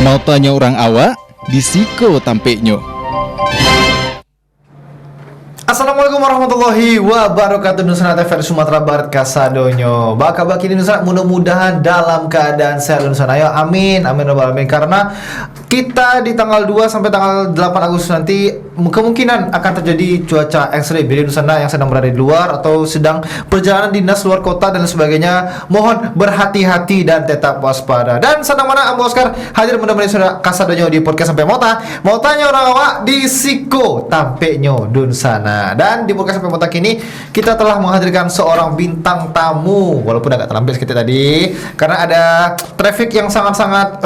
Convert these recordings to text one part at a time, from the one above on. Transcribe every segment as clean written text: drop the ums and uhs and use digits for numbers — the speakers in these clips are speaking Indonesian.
Mau tanya orang awak, disiko tampeknya. Assalamualaikum warahmatullahi wabarakatuh. Nusana TVRI Sumatera Barat kasadonyo. Baka baki Nusana mudah-mudahan dalam keadaan sehat Nusana. Ayo amin, amin rabbal alamin. Karena kita di tanggal 2 sampai tanggal 8 Agustus nanti kemungkinan akan terjadi cuaca ekstrim. Jadi Nusana yang sedang berada di luar atau sedang perjalanan dinas luar kota dan sebagainya, mohon berhati-hati dan tetap waspada. Dan sedang mana Ambo Oscar hadir menemani saudara kasadonyo di podcast sampai mota. Mau tanya orang awak di siko tampeknya Dun sana. Dan di podcast sampai mota kini kita telah menghadirkan seorang bintang tamu, walaupun agak terlambat sedikit tadi karena ada traffic yang sangat-sangat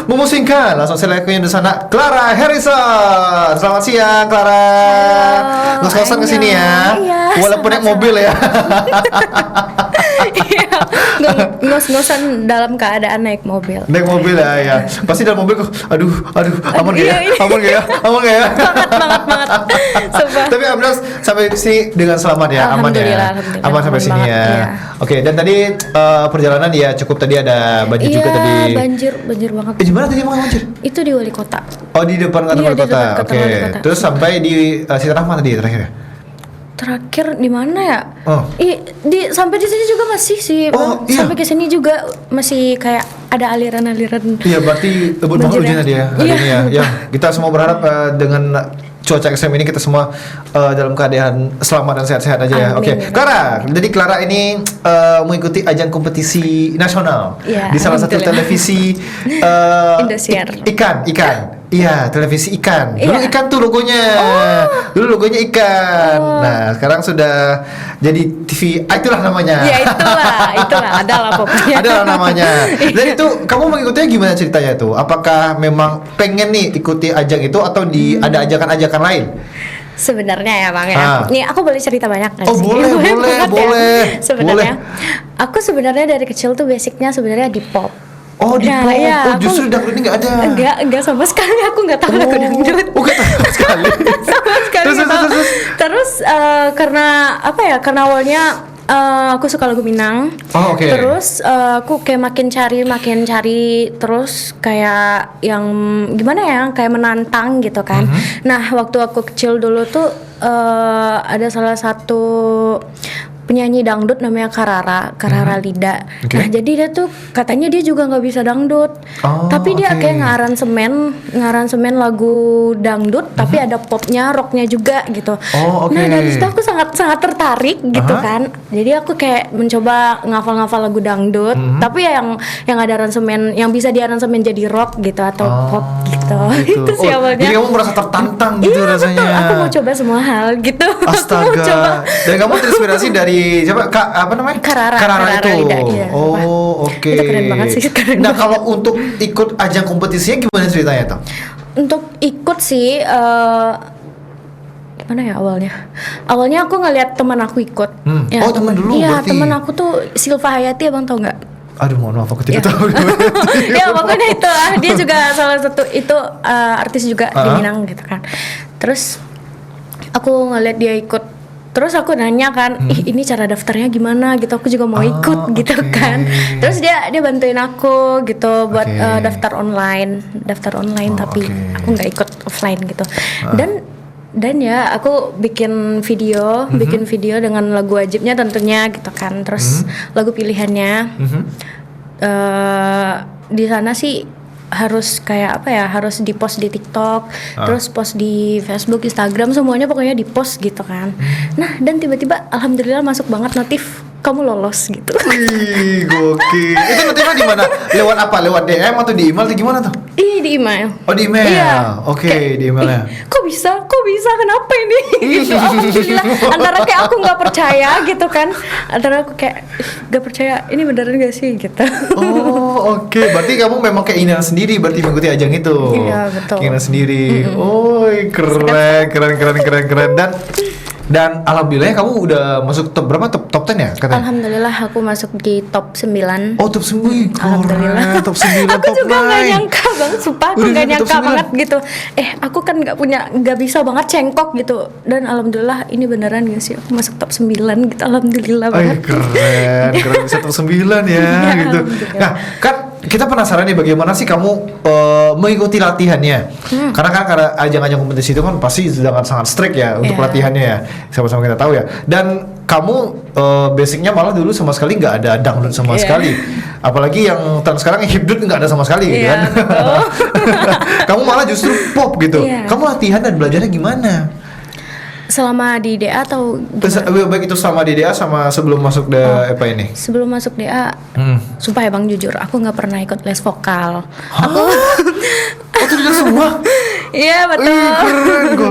memusingkan. Langsung saya lakukan di sana, Clara Harrison. Selamat siang Clara. Ngos-ngosan kesini ya, iya, walaupun naik mobil ya. Ngos-ngosan dalam keadaan naik mobil. Naik mobil ya. Pasti dalam mobil kok, aduh, aman gak ya? Iya. Aman gak ya? banget. Sumpah. Tapi alhamdulillah sampai sini dengan selamat ya, aman ya. Alhamdulillah. Aman sampai Aman sini banget, ya. iya. Oke, dan tadi perjalanan ya cukup, tadi ada banjir juga tadi. Iya, banjir banget. Di mana tadi mau banjir? Itu di Wali Kota. Oh, di depan kantor Iya, wali di kota. depan kantor Oke. wali kota. Terus sampai di Siti Rahmat tadi terakhir. Terakhir di mana ya? Oh. Sampai di sini juga masih sih. Oh, iya. Sampai ke sini juga masih kayak ada aliran-aliran. Iya, berarti banget Banjir hujan ya? tadi ya. Hari Iya. ini ya. Ya, kita semua berharap dengan cuaca ekstrem ini kita semua dalam keadaan selamat dan sehat-sehat aja ya. Amin. Oke, Clara. Jadi Clara ini mengikuti ajang kompetisi nasional Iya, di salah satu alhamdulillah. televisi Indosiar. ikan. Iya, televisi ikan. Dulu Iya. ikan tuh logonya. Dulu logonya ikan. Nah, sekarang sudah jadi TV. Itulah namanya. Ya itulah adalah pokoknya. Adalah namanya. Dan itu kamu mengikutinya gimana ceritanya tuh? Apakah memang pengen nih ikuti ajang itu atau ada ajakan-ajakan lain? Sebenarnya ya Bang ya. Ah. Nih aku boleh cerita banyak nggak Oh, sih? boleh. banget ya. Sebenarnya aku sebenarnya dari kecil tuh basicnya sebenarnya di pop. Oh, di Nah, pop. iya, Oh, justru dangdut ini nggak ada. Enggak sama sekali aku nggak tahu lagu dangdut. Oh, nggak tahu sekali. Sama sekali nggak tahu. Terus karena apa ya? Karena awalnya aku suka lagu Minang. Oh, oke. Terus aku kayak makin cari terus kayak yang gimana ya? Kayak menantang gitu kan. Nah, waktu aku kecil dulu tuh ada salah satu penyanyi dangdut namanya Karara Lida. Oke. Nah, jadi dia tuh katanya dia juga nggak bisa dangdut. Oh, Tapi dia oke. kayak ngaransemen lagu dangdut tapi ada popnya, rocknya juga gitu. Oh, oke. Nah, dari situ aku sangat tertarik gitu Aha. kan. Jadi aku kayak mencoba ngafal lagu dangdut, tapi ya yang ada aransemen, yang bisa diaransemen jadi rock gitu atau pop gitu. Itu sih awalnya. Jadi kamu merasa tertantang gitu Iya, rasanya. betul. Aku mau coba semua hal gitu. Aku mau Astaga. coba. Dan kamu terinspirasi dari siapa? Apa namanya? Karara itu. Lida, iya. Oh, oke. Itu keren banget sih, keren Nah, banget. kalau untuk ikut ajang kompetisinya gimana ceritanya tuh? Untuk ikut sih gimana ya awalnya? Awalnya aku ngeliat teman aku ikut. Oh, teman dulu Iya, berarti. teman aku tuh Silva Hayati, abang tau nggak? Aduh, mohon maaf aku tidak Iya. tahu. Ya pokoknya itu dia juga salah satu itu artis juga di Minang gitu kan. Terus aku ngeliat dia ikut. Terus aku nanya kan, ini cara daftarnya gimana gitu, aku juga mau ikut gitu oke. kan. Terus dia bantuin aku gitu buat Oke. daftar online tapi oke. aku nggak ikut offline gitu. Dan ya aku bikin video dengan lagu wajibnya tentunya gitu kan. Terus lagu pilihannya di sana sih harus kayak apa ya, harus di post di TikTok, terus post di Facebook, Instagram, semuanya pokoknya di post gitu kan. Nah, dan tiba-tiba alhamdulillah masuk banget notif kamu lolos gitu. Wih, gokil. Itu notifnya di mana? Lewat apa? Lewat DM atau di email atau gimana tuh? Ih, di email. Oh, di email. Iya. Oke, Kayak, di emailnya. Kok bisa? Kenapa ini? Gitu. Alhamdulillah. Antara kayak aku nggak percaya gitu kan, antara aku kayak nggak percaya ini beneran gak sih gitu. Oh, oke. Berarti kamu memang keinginan sendiri berarti mengikuti ajang itu. Iya, betul. Keinginan sendiri. Oh, keren. Dan alhamdulillah kamu udah masuk top berapa? Top 10 ya katanya? Alhamdulillah aku masuk di top 9. Oh, top 9. Alhamdulillah. Top 9, Aku top juga nggak 9. nyangka banget, sumpah aku Udah nggak di top nyangka 9. banget gitu. Aku kan nggak bisa banget cengkok gitu. Dan alhamdulillah ini beneran gak sih aku masuk top 9 gitu. Alhamdulillah Ay, banget. keren bisa top 9 ya Iya, gitu. alhamdulillah. Nah, kan kita penasaran nih bagaimana sih kamu mengikuti latihannya. Karena ajang-ajang kompetisi itu kan pasti sangat strict ya untuk latihannya ya. Sama-sama kita tahu ya. Dan kamu basicnya malah dulu sama sekali nggak ada dangdut sama sekali. Apalagi yang tahun sekarang hipdut nggak ada sama sekali gitu kan. Kamu malah justru pop gitu. Kamu latihan dan belajarnya gimana? Selama di DA atau gimana? Baik itu sama di DA sama sebelum masuk apa ini? Sebelum masuk DA, sumpah ya Bang, jujur aku nggak pernah ikut les vokal. Aku itu tidak semua. Iya betul.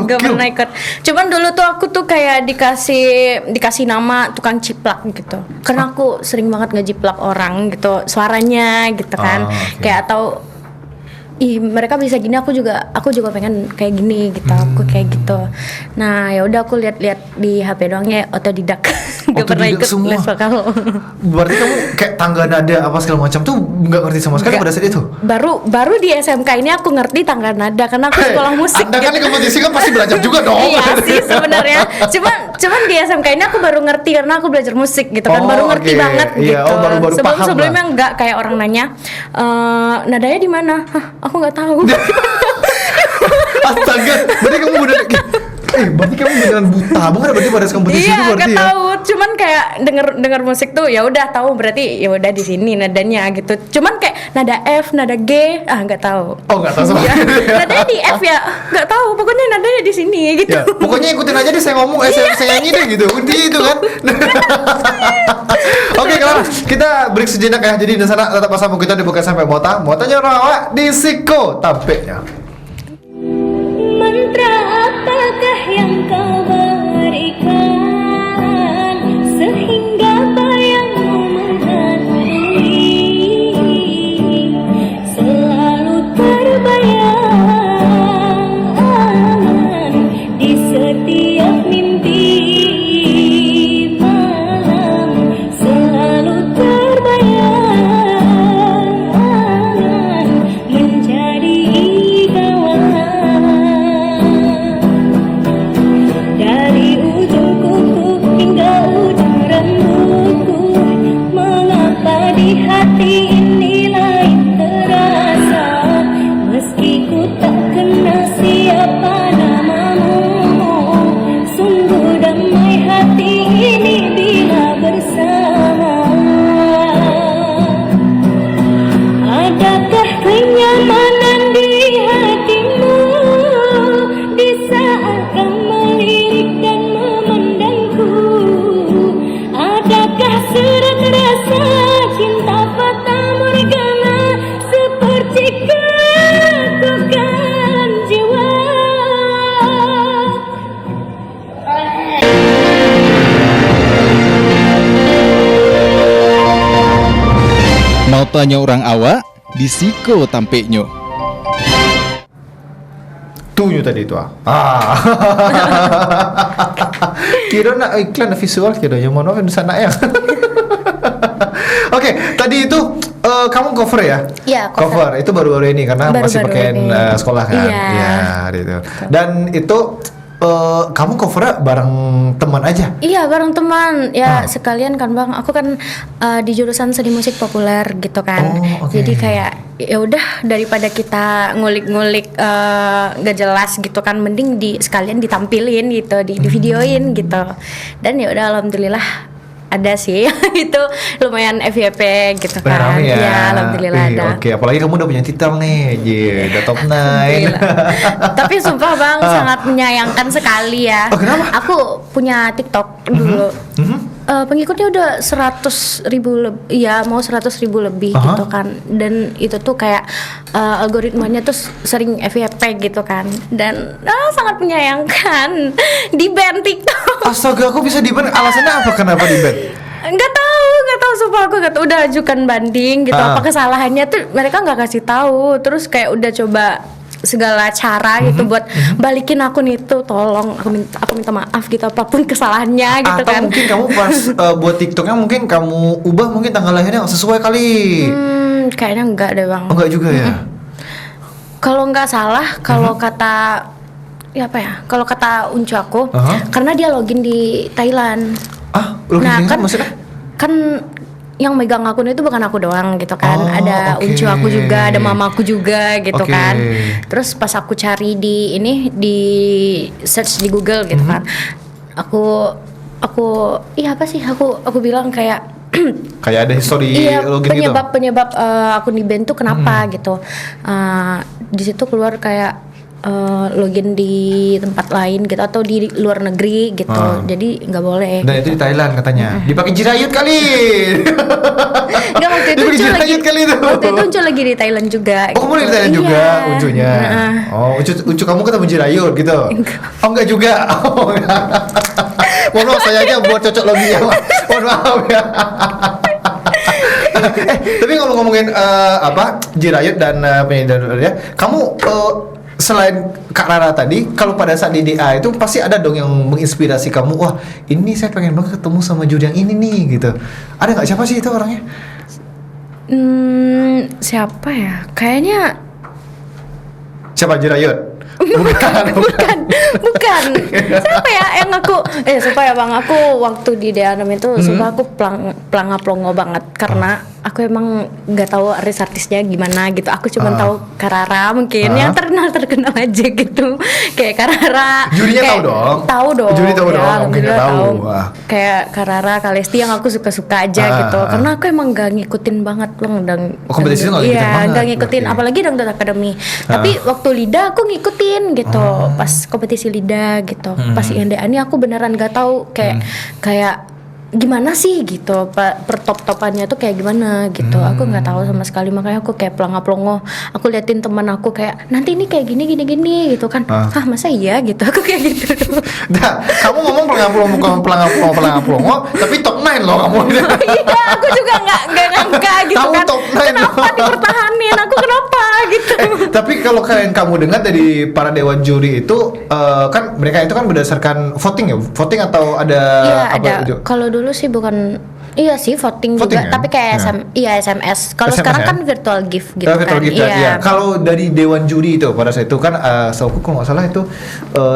Gak pernah ikut. Cuman dulu tuh aku tuh kayak dikasih nama tukang ciplak gitu. Karena aku sering banget ngejiplak orang gitu, suaranya gitu kan. Kayak atau mereka bisa gini, aku juga pengen kayak gini gitu. Aku kayak gitu. Nah, ya udah aku lihat-lihat di HP doang ya, otodidak. Gak pernah ikut semua. les vokal. Berarti kamu kayak tangga nada apa segala macam tuh nggak ngerti sama sekali pada saat itu? Baru di SMK ini aku ngerti tangga nada karena aku sekolah musik. Anda kan di kompetisi kan pasti belajar juga dong. Iya sih sebenarnya. Cuman di SMK ini aku baru ngerti karena aku belajar musik gitu kan. Baru ngerti banget gitu. Baru paham. Sebelumnya enggak, kayak orang nanya, nadanya di mana? Hah, aku nggak tahu. Astaga, berarti kamu berarti kamu beneran buta banget berarti pada kompetisi itu berarti ya? Iya, tahu. Cuman kayak denger musik tuh ya udah tahu, berarti ya udah di sini nadanya gitu. Cuman kayak nada F, nada G, nggak tahu. Oh, nggak tahu sama. Ya, nadanya di F ya, nggak tahu. Pokoknya nadanya di sini gitu. Ya, pokoknya ikutin aja deh saya ngomong, saya nyanyi deh gitu. Intinya itu kan. Oke, kalau kita break sejenak ya. Jadi di sana tetap bersama kita di Bukan Sampai Motanya Rawa di Siko tampilnya. Mantra apakah yang kau berikan sehingga bayangmu menghantui, selalu terbayang di setiap mimpi malam, selalu terbayang menjadi idaman. Dari ujung kuku hingga ujung rambutku, mengapa di hati ini lain terasa, meski ku tak kenal siapa namamu. Sungguh damai hati ini bila bersama. Adakah kenyamanan di hatimu di saat kau melirik dan memandangku? Adakah surat rasa cinta fata morgana seperti kekukan jiwa? Mau tanya orang awak, di Siko tampilnya. Tunyu tadi itu kira nak iklan visual kira yang mana di sana ya. Oke, tadi itu kamu cover ya? Iya, cover. Itu baru-baru ini karena masih pakai sekolah kan? Iya. Gitu. Dan itu kamu covernya bareng teman aja? Iya, bareng teman. Ya sekalian kan Bang, aku kan di jurusan seni musik populer gitu kan. Jadi kayak ya udah daripada kita ngulik-ngulik gak jelas gitu kan, mending sekalian ditampilin gitu, di videoin gitu. Dan ya udah alhamdulillah ada sih itu lumayan FYP gitu kan. Rame ya? Ya alhamdulillah ada. Oke, apalagi kamu udah punya titel nih, udah top 9. Tapi sumpah Bang, sangat menyayangkan sekali ya. Kenapa? Aku punya TikTok dulu. Pengikutnya udah 100.000 ya mau 100.000 lebih gitu kan. Dan itu tuh kayak algoritmanya tuh sering FYP gitu kan. Dan sangat menyayangkan di-ban TikTok. Astaga, aku bisa di-ban, alasannya apa kenapa di-ban? Nggak tahu sumpah, aku nggak tahu. Udah ajukan banding gitu, apa kesalahannya tuh mereka nggak kasih tahu. Terus kayak udah coba segala cara gitu buat balikin akun itu, tolong aku minta maaf gitu apapun kesalahannya gitu. Atau kan mungkin kamu pas buat TikToknya mungkin kamu ubah mungkin tanggal lahirnya sesuai kali. Kayaknya enggak deh Bang. Enggak juga ya. Kalau nggak salah, kalau kata ya apa ya, kalau kata uncu aku, karena dia login di Thailand. Login Nah kan maksudnya? Kan yang megang akun itu bukan aku doang gitu kan, Oh, ada oke. uncu aku juga, ada mamaku juga gitu Oke. kan. Terus pas aku cari di search di Google gitu kan, aku iya apa sih, aku bilang kayak Kayak ada history iya, login gitu. penyebab akun di band tuh kenapa gitu. Di situ keluar kayak login di tempat lain gitu atau di luar negeri gitu. Jadi nggak boleh. Dan itu di Thailand katanya. Dipakai jirayut kali. Enggak, waktu itu Dipakai Uncu lagi jirayut kali itu. waktu itu Uncu lagi di Thailand juga. Oh, kamu di gitu. Thailand juga Iya. uncunya. Nah. Oh, uncu kamu ketemu jirayut gitu. Oh, enggak juga. Oh, enggak. Mohon maaf, saya aja buat cocok lagi ya. Mohon maaf ya. Tapi ngomongin jirayut dan penyanyi dan ya, kamu selain Kak Rara tadi, kalau pada saat di DA itu pasti ada dong yang menginspirasi kamu. Wah, ini saya pengen banget ketemu sama Juri yang ini nih gitu. Ada nggak, siapa sih itu orangnya? Siapa ya? Kayaknya Siapa, Jirayut? bukan. Siapa ya yang aku sumpah ya Bang, aku waktu di Deanam itu sumpah aku pelangap-longo banget karena aku emang nggak tahu artis-artisnya gimana gitu. Aku cuma tahu Karara mungkin yang terkenal aja gitu. Kayak Karara. Jurinya kayak, tahu dong. Tahu dong. Juri tahu ya, dong, mungkin alhamdulillah nggak tahu. Wah. Kayak Karara, Kalesti yang aku suka-suka aja gitu. Karena aku emang nggak ngikutin banget Bang kompetisi nggak ngikutin banget, nggak ngikutin berarti. apalagi Dangdut Academy. Tapi waktu Lida aku ngikutin gitu. Pas kompetisi Lida gitu. Pas INDA ini aku beneran gak tahu kayak gimana sih gitu, pertop-topannya tuh kayak gimana gitu. Aku nggak tahu sama sekali, makanya aku kayak pelangap-longo. Aku liatin teman aku kayak nanti ini kayak gini gitu kan. Masa iya gitu. Aku kayak gitu. Nah, kamu ngomong pelangap-pelongo, tapi top 9 loh kamu. Iya, aku juga nggak nyangka gitu Kamu kan. top 9 Kenapa dipertahanin? Aku kenapa gitu? Tapi kalau kalian kamu dengar dari para dewan juri itu, kan mereka itu kan berdasarkan voting ya, voting atau ada Iya apa ada. itu? Kalau dulu sih bukan. Iya sih voting Voting juga, ya? tapi kayak SMS. Kalau SMS sekarang ya? kan virtual gift gitu Virtual kan. gift, ya. Kalau dari dewan juri itu pada saat itu kan, setahu kalau nggak salah itu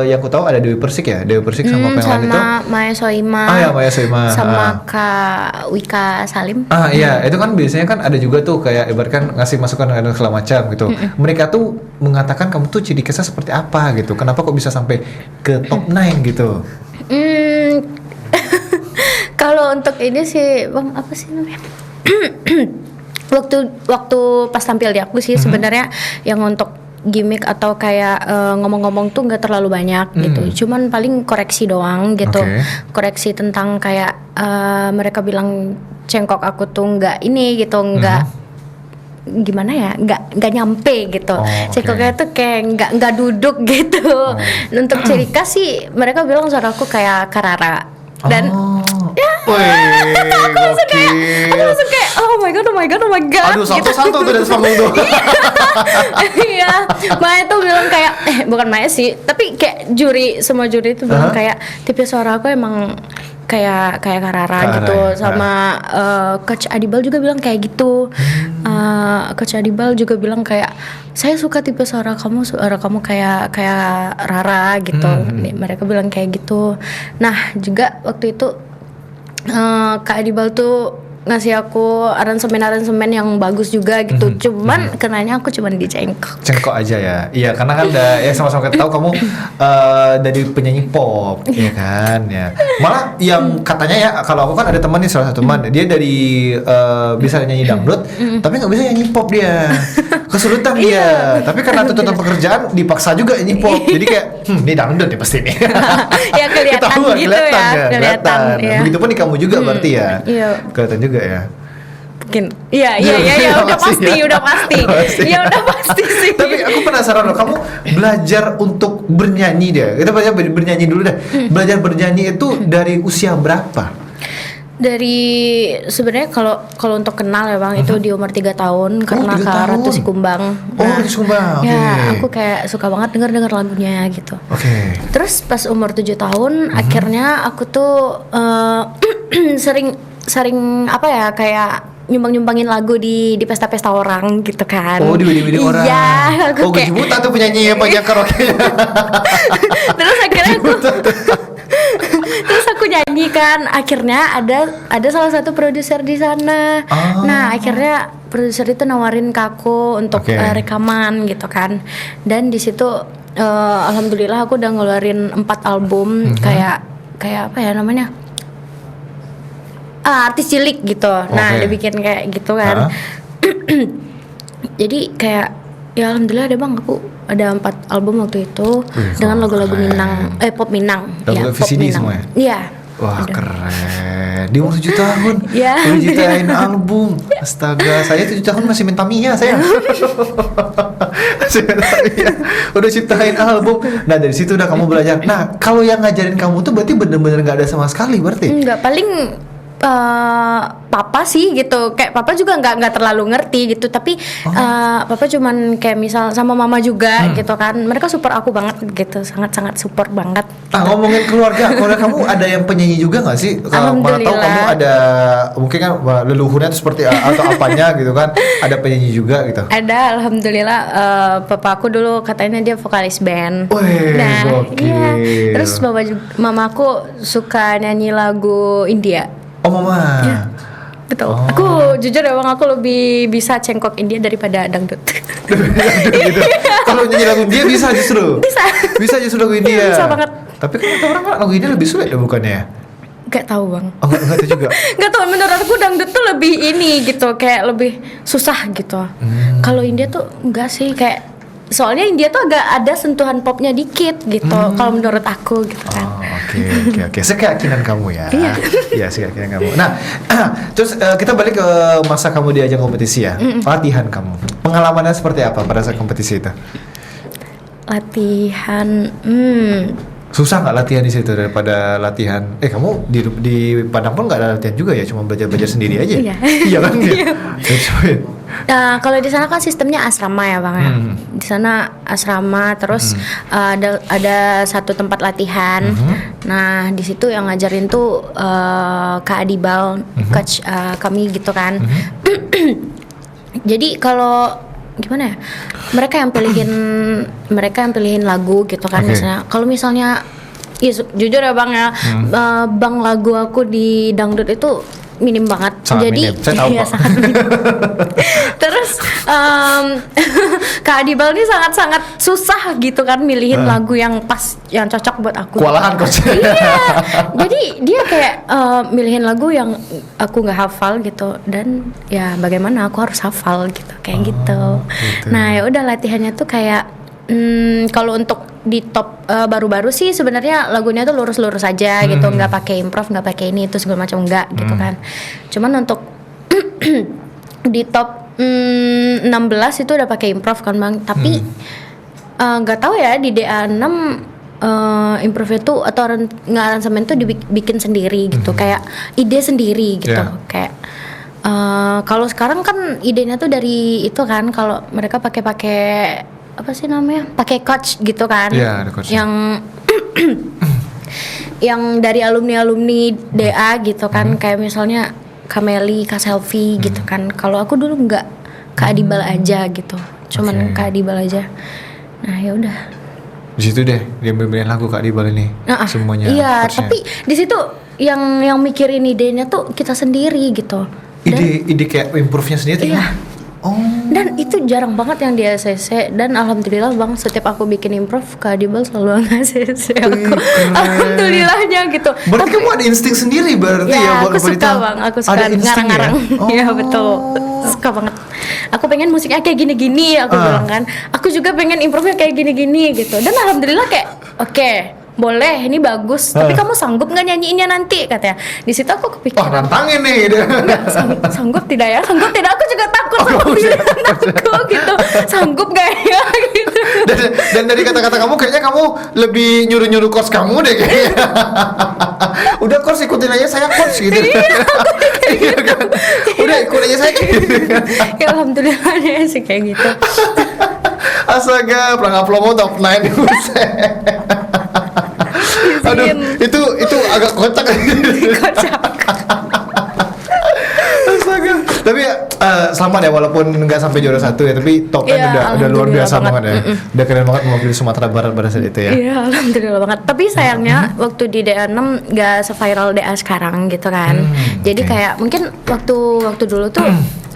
yang aku tahu ada Dewi Persik ya, Dewi Persik sama apa yang lain itu? sama Maya Soima. Ya, Maya Soima. Sama Kak Wika Salim. Iya, itu kan biasanya kan ada juga tuh kayak ibaratkan ngasih masukan dan segala macam gitu. Mereka tuh mengatakan kamu tuh ciri khasnya seperti apa gitu. Kenapa kok bisa sampai ke top 9 gitu? Kalau untuk ini sih Bang, apa sih namanya? waktu pas tampil di aku sih sebenarnya yang untuk gimmick atau kayak ngomong-ngomong tuh nggak terlalu banyak gitu. Cuman paling koreksi doang gitu. Oke. Koreksi tentang kayak mereka bilang cengkok aku tuh nggak ini gitu, nggak gimana ya, nggak nyampe gitu. Cengkoknya tuh kayak nggak duduk gitu. Untuk ciri khas sih mereka bilang suara aku kayak Karara dan Wih, aku langsung kayak oh my god. Aduh, salto tuh dari panggung tuh. Iya, Maya tuh bilang kayak bukan Maya sih, tapi kayak semua juri itu bilang kayak tipe suara aku emang kayak Karara gitu. Sama Coach Adibal juga bilang kayak gitu. Coach Adibal juga bilang kayak saya suka tipe suara kamu kayak Rara gitu. Mereka bilang kayak gitu. Nah juga waktu itu Kak Adibal tuh ngasih aku aransemen yang bagus juga gitu. Cuman kenanya aku cuman di Cengkok aja ya. Iya, karena kan ya sama-sama kita tahu kamu dari penyanyi pop, ya kan ya. Malah yang katanya ya, kalau aku kan ada teman nih, salah satu teman, dia dari bisa nyanyi dangdut, tapi nggak bisa nyanyi pop dia. Kesulitan dia. Tapi karena tuntutan pekerjaan dipaksa juga nyanyi pop. Jadi kayak ini dangdut ya pasti nih. Ya kelihatan Ketahuan, gitu ya. kelihatan. Ya. Begitupun di kamu juga berarti ya. Iya. Kelihatan juga ya. Mungkin. Iya, udah pasti. Ya udah pasti sih. Tapi aku penasaran loh, kamu belajar untuk bernyanyi deh. Kita belajar bernyanyi dulu deh. Belajar bernyanyi itu dari usia berapa? Dari sebenarnya kalau untuk kenal ya Bang, itu di umur 3 tahun karena 3 Kak tahun. Ratu Sikumbang. Ratu Sikumbang. Ya, oke. aku kayak suka banget denger lagunya gitu. Oke. Terus pas umur 7 tahun akhirnya aku tuh sering apa ya, kayak nyumbangin lagu di pesta-pesta orang gitu kan. Oh, di wedding orang. Iya, aku kayak Gebutan tuh penyanyi apa yang karaoke. terus akhirnya aku nyanyi nyanyi kan. Akhirnya ada salah satu produser di sana. Nah akhirnya produser itu nawarin ke aku untuk rekaman gitu kan. Dan di situ alhamdulillah aku udah ngeluarin 4 album. Kayak apa ya namanya, artis cilik gitu. Nah dia bikin kayak gitu kan. Jadi kayak ya alhamdulillah ada bang, aku ada 4 album waktu itu dengan lagu-lagu Minang, pop Minang. Lagu pop VCD Minang. semua ya? Iya. Wah keren. Di umur 7 tahun Ya. udah ciptain album. Astaga, saya 7 tahun masih minta Mia saya. Masih minta Mia. Udah ciptain album. Nah dari situ udah kamu belajar. Nah kalau yang ngajarin kamu tuh berarti bener-bener gak ada sama sekali berarti? Enggak, paling papa sih gitu, kayak papa juga nggak terlalu ngerti gitu, tapi papa cuman kayak misal sama mama juga gitu kan, mereka support aku banget gitu, sangat support banget. Ngomongin keluarga kamu ada yang penyanyi juga nggak sih? Kalau mana tahu kamu ada, mungkin kan leluhurnya tuh seperti atau apanya gitu kan, ada penyanyi juga gitu. Ada, alhamdulillah. Papa aku dulu katanya dia vokalis band. Wih, gokil. Iya. Terus mama aku suka nyanyi lagu India. Oh mama. Iya. Betul. Aku jujur ya bang, aku lebih bisa cengkok India daripada dangdut. Gitu. Kalau nyanyi lagu India bisa justru. Bisa justru lagu India. Bisa banget. Tapi kan kata orang lagu India lebih sulit ya bukannya? Gak tahu bang. Oh enggak tahu juga. Gak tahu, menurut aku dangdut tuh lebih ini gitu, kayak lebih susah gitu. Kalau India tuh enggak sih, kayak soalnya India tuh agak ada sentuhan popnya dikit gitu. Kalau menurut aku gitu kan. Oke. Sekeyakinan kamu ya. Iya. Iya, sekeyakinan kamu. Nah, terus kita balik ke masa kamu di ajang kompetisi ya. Latihan kamu. Pengalamannya seperti apa pada saat kompetisi itu? Latihan Susah nggak latihan di situ daripada latihan? Kamu di Padang pun nggak ada latihan juga ya, cuma belajar sendiri aja. Iya. Iya kan? Iya. Ya. Kalau di sana kan sistemnya asrama ya bang ya. Di sana asrama, terus ada satu tempat latihan. Nah di situ yang ngajarin tuh Kak Adibal, coach kami gitu kan. Jadi kalau gimana ya, mereka yang pilihin lagu gitu kan. Misalnya kalau misalnya ya, jujur ya bang ya, bang lagu aku di dangdut itu minim banget. Sangat jadi minim. Saya tahu, ya, Pak. sangat minim. Terus Kak Adibal ini sangat susah gitu kan milihin lagu yang pas, yang cocok buat aku. Kewalahan coach. Iya. Jadi dia kayak milihin lagu yang aku nggak hafal gitu, dan ya bagaimana aku harus hafal gitu kayak gitu. Nah ya udah latihannya tuh kayak kalau untuk di top baru-baru sih sebenarnya lagunya tuh lurus-lurus aja gitu, nggak pakai improv, nggak pakai ini itu segala macam, nggak gitu kan. Cuman untuk di top 16 itu udah pakai improv kan bang, tapi nggak tahu ya di DA6 improv itu atau aransemen tuh dibikin sendiri gitu, kayak ide sendiri gitu. Kayak kalau sekarang kan idenya tuh dari itu kan, kalau mereka pakai apa sih namanya, pakai coach gitu kan. Ada coach. Yang yang dari alumni DA gitu kan, kayak misalnya Kameli, Kak Selfie gitu kan. Kalau aku dulu nggak, Kak Adibal aja gitu, cuman Kak Adibal aja. Nah ya udah. Di situ deh dia beliin lagu Kak Adibal ini. Semuanya. Iya, coachnya. tapi di situ yang mikirin idenya tuh kita sendiri gitu. Ide kayak improve-nya sendiri. Iya. Dan itu jarang banget yang di ACC, dan alhamdulillah bang, setiap aku bikin improv Kak Adibal selalu nge-ACC aku. Alhamdulillahnya gitu. Berarti kamu ada insting sendiri berarti ya buat aku suka bang, aku suka ngarang-ngarang. Iya betul, suka banget. Aku pengen musiknya kayak gini-gini, aku bilang kan. Aku juga pengen improvnya kayak gini-gini gitu. Dan alhamdulillah kayak oke, boleh, ini bagus. Tapi kamu sanggup nggak nyanyiinnya nanti, katanya. Di situ aku kepikiran. Nantangin nih. Sanggup tidak ya? Sanggup tidak? Aku juga takut sama pilihan aku gitu. Sanggup gak ya? Gitu. Dan dari kata-kata kamu kayaknya kamu lebih nyuruh coach kamu deh kayaknya. Udah coach ikutin aja saya coach gitu. Iya kan? Udah ikut aja saya gitu. Ya alhamdulillah ya sih kayak gitu. Astaga, perangkap promo top 9. Aduh, itu agak kocak. Kocak. Astaga. Tapi selamat ya walaupun nggak sampai juara 1 ya, tapi top 10 Iya, udah luar alhamdulillah biasa banget ya. Udah keren banget mewakili Sumatera Barat pada saat itu ya. Iya, alhamdulillah banget. Tapi sayangnya waktu di DA6 gak se-viral DA sekarang gitu kan. Jadi oke. kayak mungkin waktu dulu tuh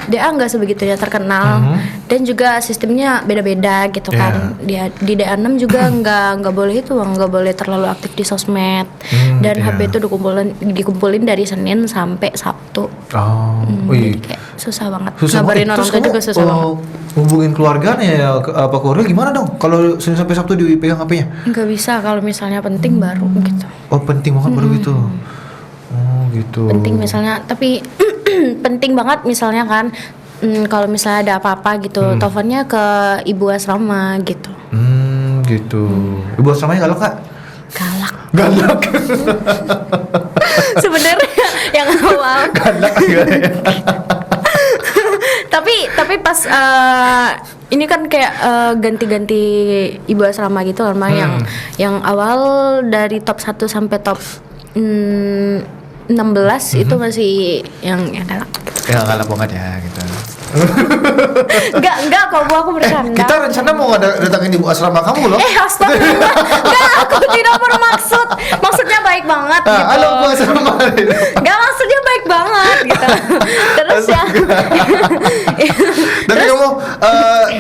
DA nggak sebegitunya terkenal dan juga sistemnya beda-beda gitu kan. Dia di DA6 juga nggak boleh nggak boleh terlalu aktif di sosmed dan iya. HP itu dikumpulin dari Senin sampai Sabtu. Oh, Jadi kayak susah banget. susah Ngabarin banget. orang Terus tua kamu juga susah banget. hubungin keluarganya ya, apa keluarga gimana dong? Kalau Senin sampai Sabtu dipegang HP-nya? Nggak bisa kalau misalnya penting baru gitu. Oh penting banget baru gitu. Oh gitu. Penting misalnya tapi penting banget misalnya kan kalau misalnya ada apa-apa gitu teleponnya ke ibu asrama gitu. Gitu. Ibu asramanya galak Kak? Galak Galak. sebenarnya yang awal Galak juga ya. tapi pas ini kan kayak ganti-ganti ibu asrama gitu kan Mang, yang awal dari top 1 sampai top 16 itu masih yang galak. Ya galak banget ya gitu. Enggak kok Bu, aku bercanda. Kita rencana mau datangin ibu asrama kamu loh. Astagfirullah. Enggak, aku tidak bermaksud. Maksudnya baik banget gitu. Halo ibu asrama. Enggak, maksudnya baik banget gitu. Terus ya. Tapi kamu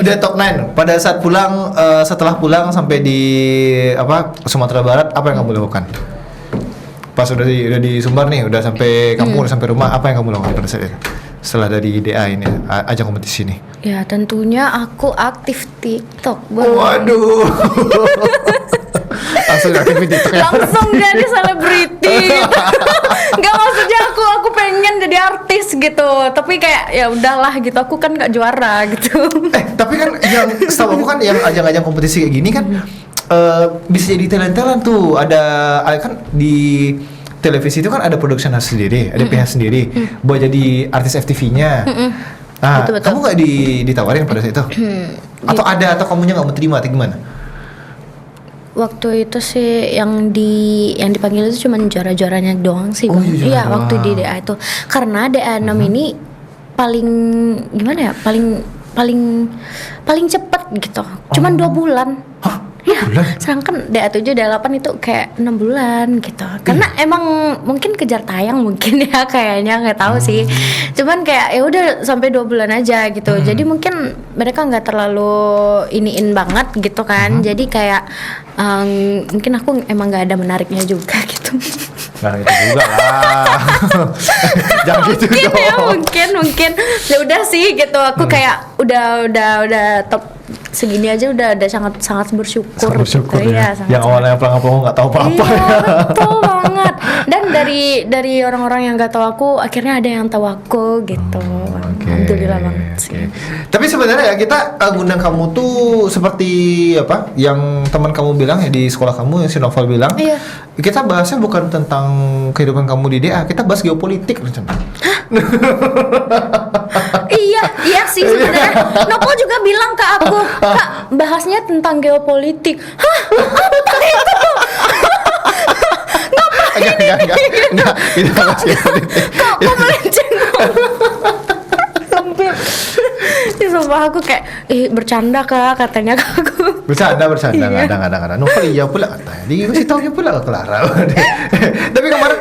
udah top 9 pada saat pulang, setelah pulang sampai di Sumatera Barat, apa yang kamu lakukan? Pas udah di Sumbar nih, udah sampai kampung, udah sampai rumah, apa yang kamu lakukan pada saat itu? Setelah dari DA ini, ajang kompetisi ini. Ya tentunya aku aktif TikTok. Waduh. Langsung aktif di TikTok ya? Langsung jadi selebriti gitu. Nggak, maksudnya aku pengen jadi artis gitu. Tapi kayak ya udahlah gitu, aku kan nggak juara gitu. Tapi kan yang setahu aku kan yang ajang-ajang kompetisi kayak gini kan bisa jadi talent-talent tuh. Ada kan di televisi itu kan ada production house sendiri, ada pihak sendiri buat jadi artis FTV-nya. Nah, Betul. kamu nggak ditawarin pada saat itu? Atau kamunya nggak mau terima atau gimana? Waktu itu sih yang dipanggil itu cuma juara-juaranya doang sih. Oh, Bang. iya, Iya, doang. waktu di DA itu. Karena DA6 ini paling gimana ya? Paling cepet gitu. Cuman 2 bulan. Hah? Ya, bulan? sedangkan DA7, DA8 itu kayak 6 bulan gitu. Karena emang mungkin kejar tayang mungkin ya kayaknya, nggak tahu sih. Cuman kayak ya udah sampai 2 bulan aja gitu. Jadi mungkin mereka nggak terlalu iniin banget gitu kan. Jadi kayak mungkin aku emang nggak ada menariknya juga gitu. Nah itu juga lah. Jangan gitu Mungkin dong. ya, mungkin ya udah sih gitu. Aku kayak udah top segini aja udah sangat bersyukur. Sangat bersyukur gitu. ya. Iya, sangat. Yang awalnya pelanggan nggak tahu apa-apa Iya, ya. betul banget. Dan dari orang-orang yang nggak tahu aku, akhirnya ada yang tahu aku gitu. Alhamdulillah banget sih. Tapi sebenarnya ya kita ngundang kamu tuh seperti apa yang teman kamu bilang ya di sekolah kamu yang si Novel bilang. Iya. Kita bahasnya bukan tentang kehidupan kamu di DA, kita bahas geopolitik rencana. Iya sih sebenarnya. Nopo juga bilang ke aku, Kak, bahasnya tentang geopolitik. Hah? Apa itu? Enggak, kita bahas geopolitik. Kok melenceng? Lembut. Ya sumpah aku kayak bercanda Kak, katanya ke aku. Bercanda, Iya. nggak ada. Novel iya pula katanya. Dikasih taunya pula ke Clara. Tapi kemarin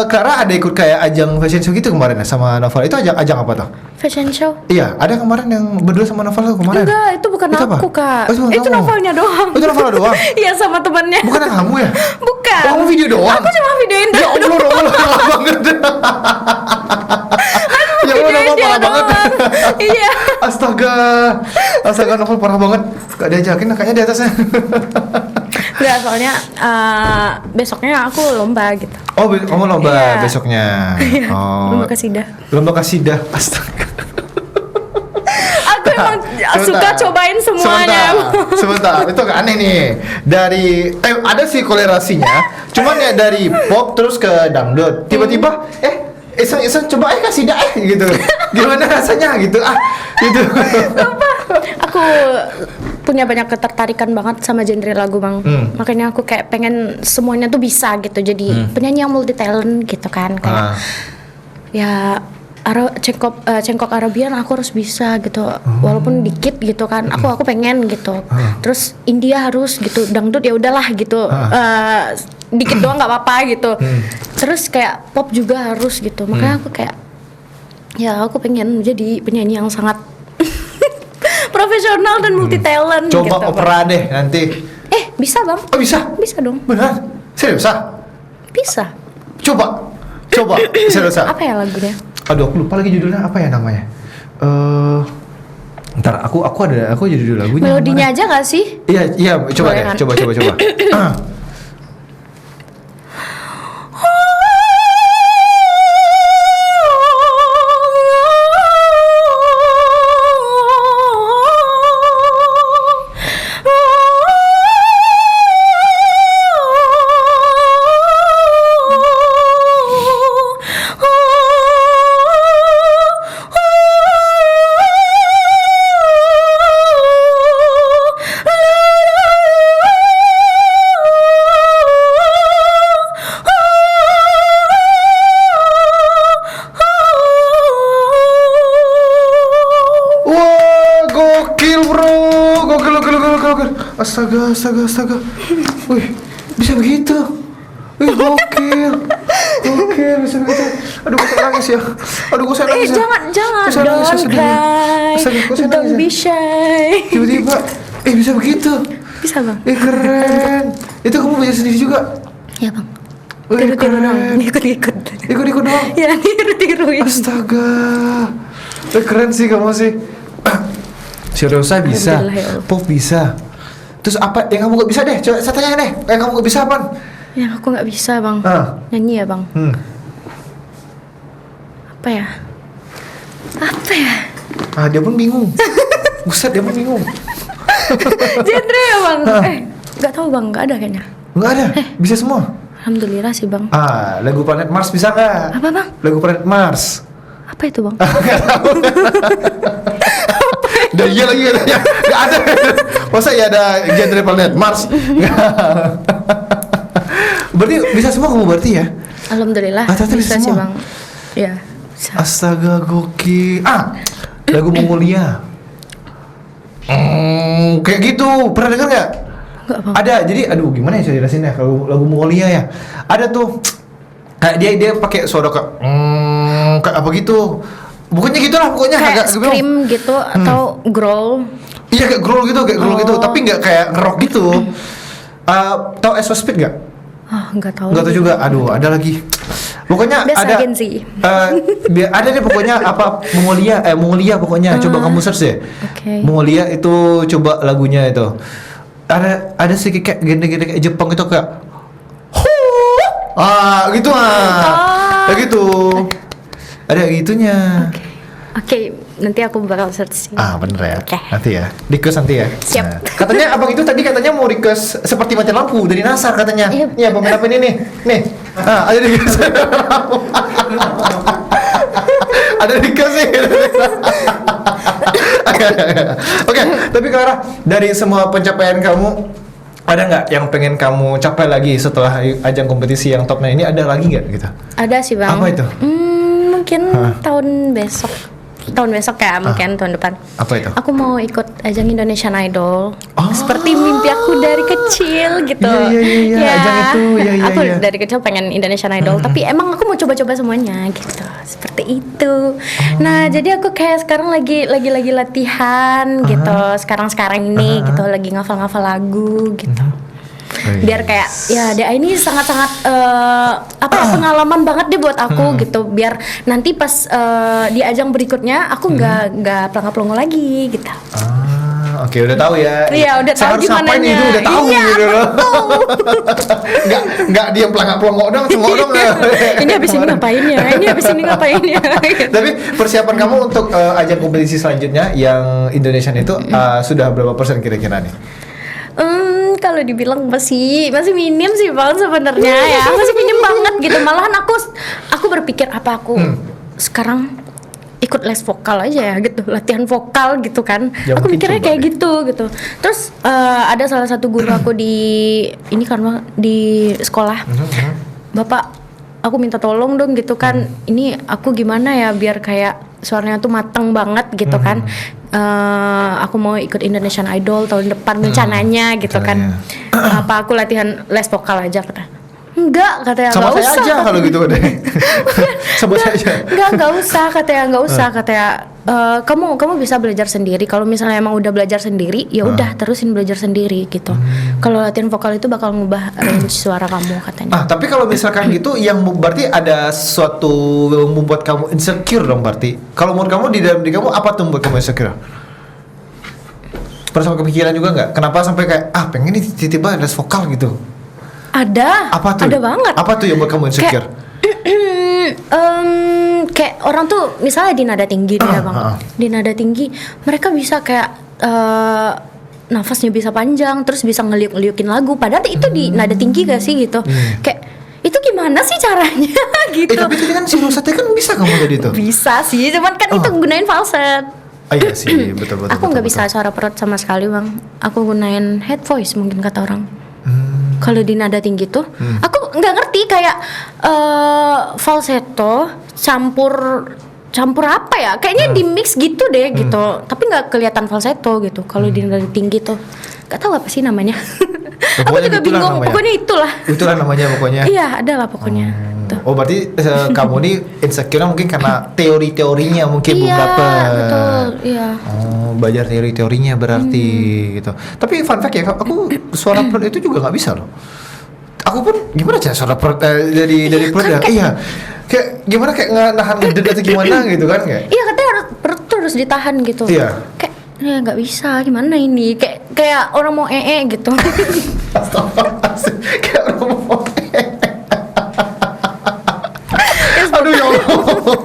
Clara ada ikut kayak ajang fashion show gitu kemarin ya sama Novel. Itu ajang apa tuh? Fashion show? Iya, ada kemarin yang berdua sama Novel tuh kemarin. Enggak, itu bukan Itu apa? aku Kak. Oh, itu bukan Itu kamu. novelnya doang. Oh, itu novelnya doang? Iya, sama temennya. Bukan yang kamu ya? Bukan. Oh, kamu video doang? Aku cuma videoin Ya Allah, Novel parah banget. Ya Allah, Novel dia parah banget. doang. Iya. Astaga, Novel parah banget. Gak diajakin, kayaknya di atasnya. Enggak, soalnya besoknya aku lomba gitu. Oh, kamu lomba Iya. besoknya. Oh. Lomba kasidah. Lomba kasidah. Astaga. Aku emang suka cobain semuanya. Sebentar. Itu agak aneh nih. Dari ada sih kolerasinya. Cuman ya dari pop terus ke dangdut. Tiba-tiba iseng coba kasidah gitu. Gimana rasanya gitu gitu. Aku punya banyak ketertarikan banget sama genre lagu Bang. Makanya aku kayak pengen semuanya tuh bisa gitu. Jadi penyanyi yang multi talent gitu kan kayak ya cengkok Arabian aku harus bisa gitu, walaupun dikit gitu kan. Aku pengen gitu. Terus India harus gitu, dangdut ya udahlah gitu, dikit doang nggak apa-apa gitu. Terus kayak pop juga harus gitu. Makanya aku kayak ya aku pengen jadi penyanyi yang sangat profesional dan multi talent. Coba gitu, opera deh nanti. Bisa bang? Oh bisa? Bisa dong. Benar? Serius? Bisa. Coba serius. Apa ya lagunya? Aduh, aku lupa lagi judulnya apa ya namanya. Ntar aku jadi judul lagunya. Melodinya aja gak sih? Iya, coba Boleh deh, kan? coba. Wah, gokil bro, gokil. Astaga. Wih, bisa begitu. Wih, gokil, bisa begitu. Aduh, gue nangis ya. Jangan Kok saya nangis ya, don't sedih. cry, Astaga, kok saya don't nangis be ya? shy. Tiba-tiba, bisa begitu. Bisa bang? Keren. Itu kamu belajar sendiri juga? Ya bang. Wih, Tiru-tiru dong, keren. ikut-ikut. Ikut doang. Ya tiru-tiruin. Astaga. Keren sih kamu sih. Syrosa bisa, Alhamdulillah ya Allah. pop bisa. Terus apa yang kamu gak bisa deh? Coba saya tanya deh. Yang kamu gak bisa apa? Yang aku nggak bisa bang. Nyanyi ya bang. Apa ya? Dia pun bingung. Buset, dia pun bingung. Genre ya bang. Nggak tahu bang, nggak ada kayaknya. Nggak ada, bisa semua. Alhamdulillah sih bang. Lagu Planet Mars bisa nggak? Apa bang? Lagu Planet Mars. Apa itu bang? Dan iya lagi katanya nggak ada. Masa ya ada genre Planet Mars? Berarti bisa semua kamu berarti ya? Alhamdulillah Ternyata bisa sih semua. bang. Ya. Bisa. Astaga, gokil. Lagu Mongolia. Kayak gitu. Pernah dengar nggak? Enggak bang. Ada. Jadi, aduh, gimana ya saya jelasin ya kalau lagu Mongolia ya. Ada tuh. Kayak dia pakai suara kayak apa gitu. Pokoknya gitulah, pokoknya Kayak agak scream gitu atau growl. Iya, kayak growl gitu, tapi nggak kayak ngerok gitu. Tahu SO Speed nggak? Nggak tahu. Nggak tahu juga. Aduh, ada lagi. Pokoknya Biasa ada. Gen Z. Ada deh pokoknya apa Mongolia pokoknya. Coba kamu search deh. Oke. Mongolia itu coba lagunya itu. Ada sih kayak gede-gede kayak Jepang itu kayak gitu kayak gitu. Ada gitunya. Oke, nanti aku bakal search sih. Bener ya. Oke. Nanti ya. Request nanti ya. Siap. Nah, katanya abang itu tadi katanya mau request seperti mati lampu dari Nasar katanya. Iya. Iya, pemain apa ini nih? Nih. Ada request. Ada request sih. Oke, tapi Clara, dari semua pencapaian kamu ada nggak yang pengen kamu capai lagi setelah ajang kompetisi yang topnya ini, ada lagi nggak gitu? Ada sih bang. Apa itu? Mungkin tahun besok ya, mungkin tahun depan. Apa itu? Aku mau ikut ajang Indonesian Idol. Seperti mimpi aku dari kecil gitu. Iya, ajang itu, iya. Aku dari kecil pengen Indonesian Idol, tapi emang aku mau coba-coba semuanya gitu. Seperti itu. Nah, jadi aku kayak sekarang lagi latihan gitu. Sekarang ini gitu, lagi ngafal-ngafal lagu gitu. Biar kayak ya DA ini sangat-sangat pengalaman banget deh buat aku gitu, biar nanti pas di ajang berikutnya aku nggak pelangap-pelongo lagi gitu. Oke, udah tahu ya. Iya, udah tahu gimana itu udah tahu gitu loh. betul. Nggak diam pelangap-pelongo dong, cengok dong. Ini habis ini ngapain ya? Gitu. Tapi persiapan kamu untuk ajang kompetisi selanjutnya yang Indonesian itu sudah berapa persen kira-kira nih? Kalau dibilang masih minim sih bang sebenarnya ya, masih minim banget gitu. Malahan aku berpikir apa aku sekarang ikut les vokal aja ya gitu, latihan vokal gitu kan. Ya, aku mungkin mikirnya coba kayak deh. gitu. Terus ada salah satu guru aku di ini kan Bang, di sekolah. Bapak aku minta tolong dong gitu kan. Ini aku gimana ya biar kayak suaranya tuh mateng banget gitu kan. Aku mau ikut Indonesian Idol tahun depan rencananya gitu kan. Apa aku latihan les vokal aja kata. Enggak katanya, Sama nggak saya usah. aja kalau gitu deh. Sama saya aja. Nggak usah katanya, nggak usah katanya. Kamu bisa belajar sendiri. Kalau misalnya emang udah belajar sendiri, ya udah terusin belajar sendiri gitu. Kalau latihan vokal itu bakal ngubah range suara kamu katanya. Tapi kalau misalkan gitu, yang berarti ada suatu yang membuat kamu insecure dong berarti. Kalau menurut kamu di dalam diri kamu apa tuh membuat kamu insecure? Pernah sama kepikiran juga nggak? Kenapa sampai kayak pengen nih tiba-tiba les vokal gitu? Ada. Apa tuh? Ada banget. Apa tuh yang buat kamu insecure? Kayak orang tuh misalnya di nada tinggi nih ya bang, di nada tinggi mereka bisa kayak nafasnya bisa panjang, terus bisa ngeliuk-ngeliukin lagu, padahal itu di nada tinggi gak sih gitu. Kayak itu gimana sih caranya gitu. Tapi tadi kan si Nusate kan bisa kamu tadi tuh. Bisa sih, cuman kan itu gunain falset. Iya sih, betul. Aku nggak bisa suara perut sama sekali bang. Aku gunain head voice mungkin kata orang. Kalau di nada tinggi tuh, aku nggak ngerti kayak falsetto campur apa ya? Kayaknya di mix gitu deh gitu. Tapi nggak kelihatan falsetto gitu. Kalau di nada tinggi tuh, nggak tahu apa sih namanya. Aku Pokoknya juga itulah bingung. namanya. Pokoknya itulah. Itulah namanya pokoknya. Iya, adalah pokoknya. Tuh. Oh berarti kamu nih insecure mungkin karena teori-teorinya mungkin belum Iya, dapet. betul. Iya. Oh, belajar teori-teorinya berarti gitu. Tapi fun fact ya, aku suara perut itu juga nggak bisa loh. Aku pun gimana cara suara perut dari perut ya? Iya. Kayak gimana kayak nahan ngeded atau gimana gitu kan kayak? Iya katanya perut tuh harus ditahan gitu. Iya. Kayak ya nggak bisa gimana ini kayak orang mau gitu. Astagfirullahaladzim. Kayak orang mau aduh ya Allah.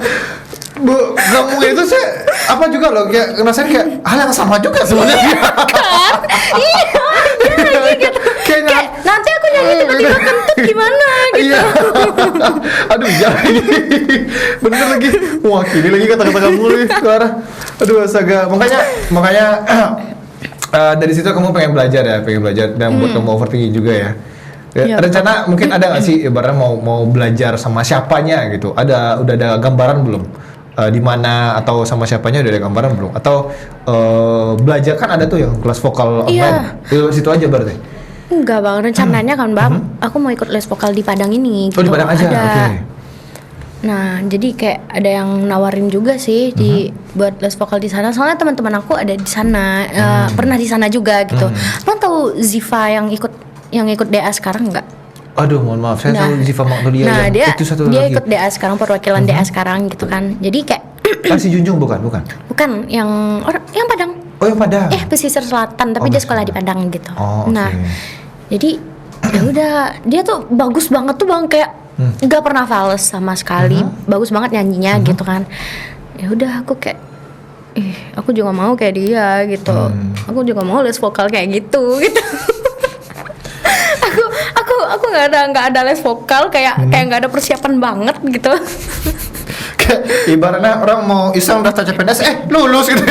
Bu, kamu itu sih apa juga loh kayak ngerasain kayak hal yang sama juga sebenarnya. Kan? Iya lagi gitu. Kayak nanti aku nyanyi tiba-tiba kentut gimana gitu. Iya. Aduh ya. Bener lagi. Wah, ini lagi kata-kata kamu nih, Clara. Aduh astaga. Makanya dari situ kamu pengen belajar dan buat kamu overthinking juga ya. Iya, Rencana mungkin ada nggak sih ibaratnya mau belajar sama siapanya gitu? Udah ada gambaran belum? Di mana atau sama siapanya udah ada gambaran belum? Atau belajar kan ada tuh yang kelas vokal online. Itu situ aja berarti. Enggak bang, rencananya kan bang, aku mau ikut les vokal di Padang ini. Oh di Padang aja. Ada. Oke. Nah, jadi kayak ada yang nawarin juga sih buat les vokal di sana. Soalnya teman-teman aku ada di sana, pernah di sana juga gitu. Lo tahu Ziva yang ikut DA sekarang nggak? Aduh, mohon maaf, saya tahu Ziva Magnolia Nah, yang itu satu dia lagi. ikut DA sekarang, perwakilan DA sekarang gitu kan. Jadi kayak Si Junjung bukan? bukan yang Padang. Oh, yang Padang. Pesisir selatan, tapi dia sekolah di Padang gitu. Oh, oke. Nah, jadi ya udah, dia tuh bagus banget tuh bang, kayak nggak pernah fals sama sekali, bagus banget nyanyinya gitu kan. Ya udah aku kayak, aku juga mau kayak dia gitu. Aku juga mau les vokal kayak gitu. Aku nggak ada les vokal kayak nggak ada persiapan banget gitu. Kayak ibaratnya orang mau iseng daftar CPNS, lulus gitu.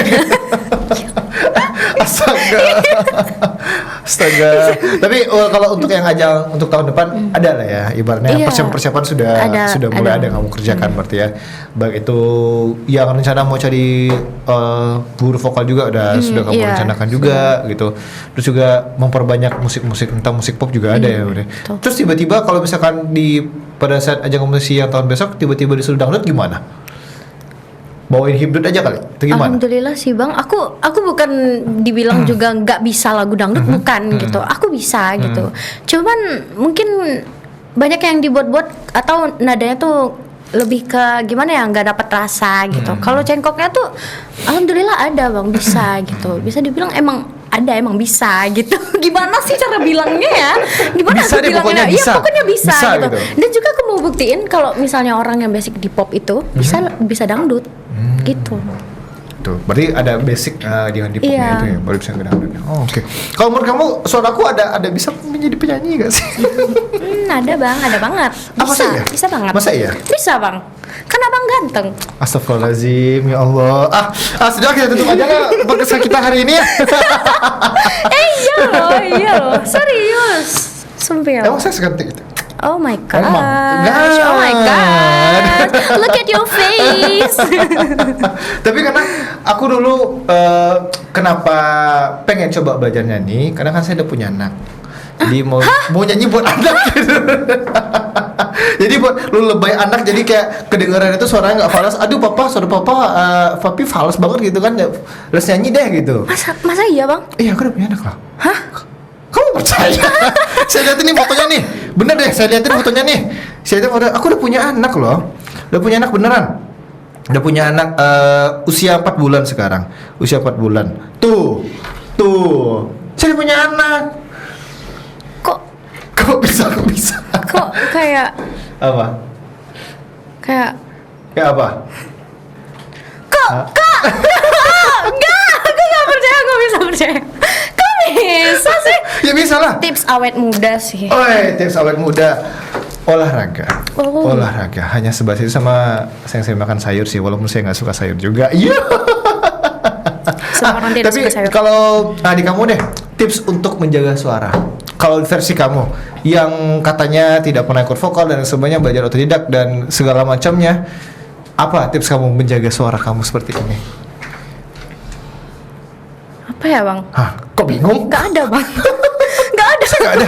Astaga. Tapi kalau untuk yang ajang untuk tahun depan ada lah ya, ibaratnya Iya. persiapan sudah mulai ada kamu kerjakan berarti ya. Baik itu yang rencana mau cari guru vokal juga sudah kamu iya. rencanakan juga gitu. Terus juga memperbanyak musik-musik tentang musik pop juga ada ya udah. Terus tiba-tiba kalau misalkan pada saat ajang kompetisi yang tahun besok tiba-tiba disuruh dangdut gimana? Bawain hibdut aja kali, itu gimana? Alhamdulillah sih bang, aku bukan dibilang juga nggak bisa lagu dangdut, bukan gitu. Aku bisa gitu. Cuman mungkin banyak yang dibuat-buat atau nadanya tuh lebih ke gimana ya, nggak dapat rasa gitu. Kalau cengkoknya tuh alhamdulillah ada bang, bisa gitu. Bisa dibilang emang bisa gitu. Gimana sih cara bilangnya ya? Gimana Bisa aku deh, bilangnya? pokoknya Iya bisa. pokoknya bisa gitu. Gitu. Dan juga aku mau buktiin kalau misalnya orang yang basic di pop itu bisa dangdut gitu. Tuh, berarti ada basic dengan di popnya Iya. itu ya, baru bisa ngedangdut. Oh, oke. Kalau menurut kamu suaraku ada bisa menjadi penyanyi gak sih? Ada bang, ada banget. Apa Bisa, sih ya? bisa banget. Masa iya? Bisa bang. Kan abang ganteng. Astagfirullahaladzim, ya Allah. Sudah kita tutup aja lah podcast kita hari ini ya. Iya loh, serius. Sumpah. Emang saya sekantik itu? Oh my gosh. God. Oh my god. Look at your face. Tapi karena aku dulu kenapa pengen coba belajar nyanyi, karena kan saya udah punya anak. Jadi mau nyanyi buat anak gitu. Jadi buat lu lebay anak, jadi kayak kedengaran itu suaranya nggak falas. Aduh papa, suara papa papi falas banget gitu kan. Terus nyanyi deh gitu. Masa iya, Bang? Iya, aku udah punya anak loh. Hah? Kamu percaya? Saya lihat ini fotonya nih. Bener deh, saya lihatin fotonya nih. Saya lihat foto, aku udah punya anak loh. Udah punya anak beneran. Udah punya anak usia 4 bulan sekarang. Usia 4 bulan. Tuh. Saya udah punya anak. Kok bisa? Kok kayak Apa? kayak apa? enggak, aku nggak percaya, aku bisa percaya. Kok bisa sih? Ya bisa lah. Tips awet muda sih. Tips awet muda. Olahraga. Oh. Olahraga. Hanya sebasis sama saya makan sayur sih, walaupun saya nggak suka sayur juga. Iya. Semua orang tidak Tapi suka sayur. kalau di kamu deh, tips untuk menjaga suara. Kalau versi kamu yang katanya tidak pernah ikut vokal dan semuanya belajar otodidak dan segala macamnya, apa tips kamu menjaga suara kamu seperti ini? Apa ya, Bang? Hah, kok bingung? Gak ada, Bang. Gak ada. Nggak ada?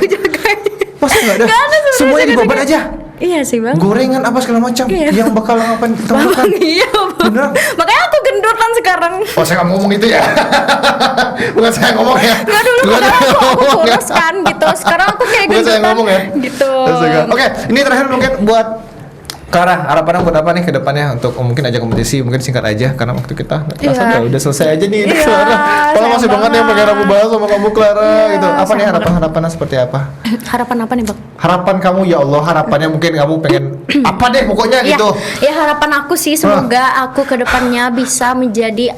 Masa nggak ada? Nggak ada sebenarnya, Semuanya jaga-jaga. dibabat aja. Iya sih, Bang. Gorengan apa segala macam Iya. yang bakal ngapain kita Bang, makan. iya, Bang. Beneran? Makanya aku gendutan sekarang. Oh, saya nggak mau ngomong itu ya. Bukan saya ngomong ya. Nggak, dulu Bukan padahal saya aku ngomong ya. kurus kan gitu. Sekarang aku kayak Bukan saya gendutan ngomong ya. gitu. Astaga. Oke, ini terakhir mungkin buat Clara, harapannya buat apa nih ke depannya untuk mungkin ajak kompetisi, mungkin singkat aja karena waktu kita nggak terasa Iya. udah selesai aja nih Iya, Clara. Kalau sayang masih banget yang pengen aku bahas sama kamu Clara Iya, gitu. Apa nih sayang harapannya seperti apa? Harapan apa nih, Bang? Harapan kamu ya Allah, harapannya mungkin kamu pengen apa deh pokoknya gitu. Ya harapan aku sih semoga aku ke depannya bisa menjadi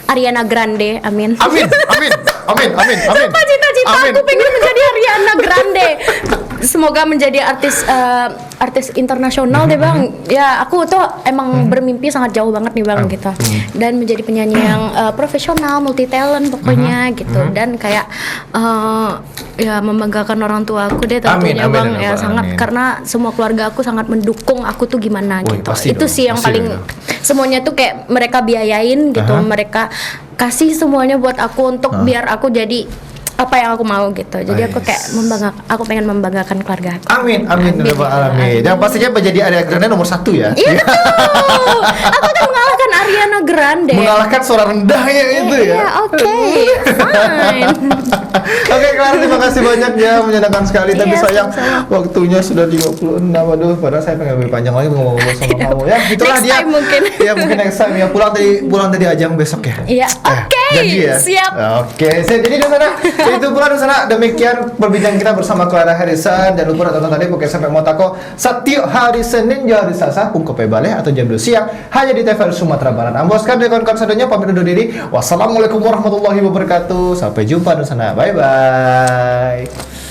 Ariana Grande. Amin. Amin. Sumpah cita-cita Amin. aku pengen menjadi Ariana Grande. Semoga menjadi artis internasional deh, Bang. Ya aku tuh emang bermimpi sangat jauh banget nih, Bang, gitu. Dan menjadi penyanyi yang profesional, multi talent pokoknya gitu. Dan kayak ya membanggakan orang tua aku deh tentunya, Amin, Bang. amin, Ya amin. sangat karena semua keluarga aku sangat mendukung aku tuh gimana Woi, gitu. pasti Itu dong, sih yang pasti paling dong. semuanya tuh kayak mereka biayain gitu. Aha. Mereka kasih semuanya buat aku untuk biar aku jadi apa yang aku mau gitu. Jadi aku Nice. kayak aku pengen membanggakan keluarga aku. Amin. Ya Rabbal alamin. Dan pastinya menjadi Ariana Grande nomor 1 ya. Iya betul. Aku akan mengalahkan Ariana Grande. Mengalahkan suara rendahnya itu ya. Iya, oke. Fine. Oke, Clara, terima kasih banyak ya, menyenangkan sekali. Tapi Iya, sayang sama-sama. waktunya sudah 36. Aduh, padahal saya pengen lebih panjang lagi ngomong-ngomong sama kamu. Ya, itulah Next dia. time mungkin. Ya, mungkin next time ya. Pulang dari ajang besok ya. Iya, oke. Janji ya. Siap. Oke, jadi di sana. Itu pula di sana. Demikian perbincangan kita bersama Clara Harrison. Dan lupa tonton tadi pokoknya sampai Motako setiap hari Senin, hari Selasa, Pungkope Bale atau jam 2 siang hanya di TVRI Sumatera Barat. Amboskan dengan kawan sadonya pamit undur diri. Wassalamualaikum warahmatullahi wabarakatuh. Sampai jumpa di sana. Bye bye.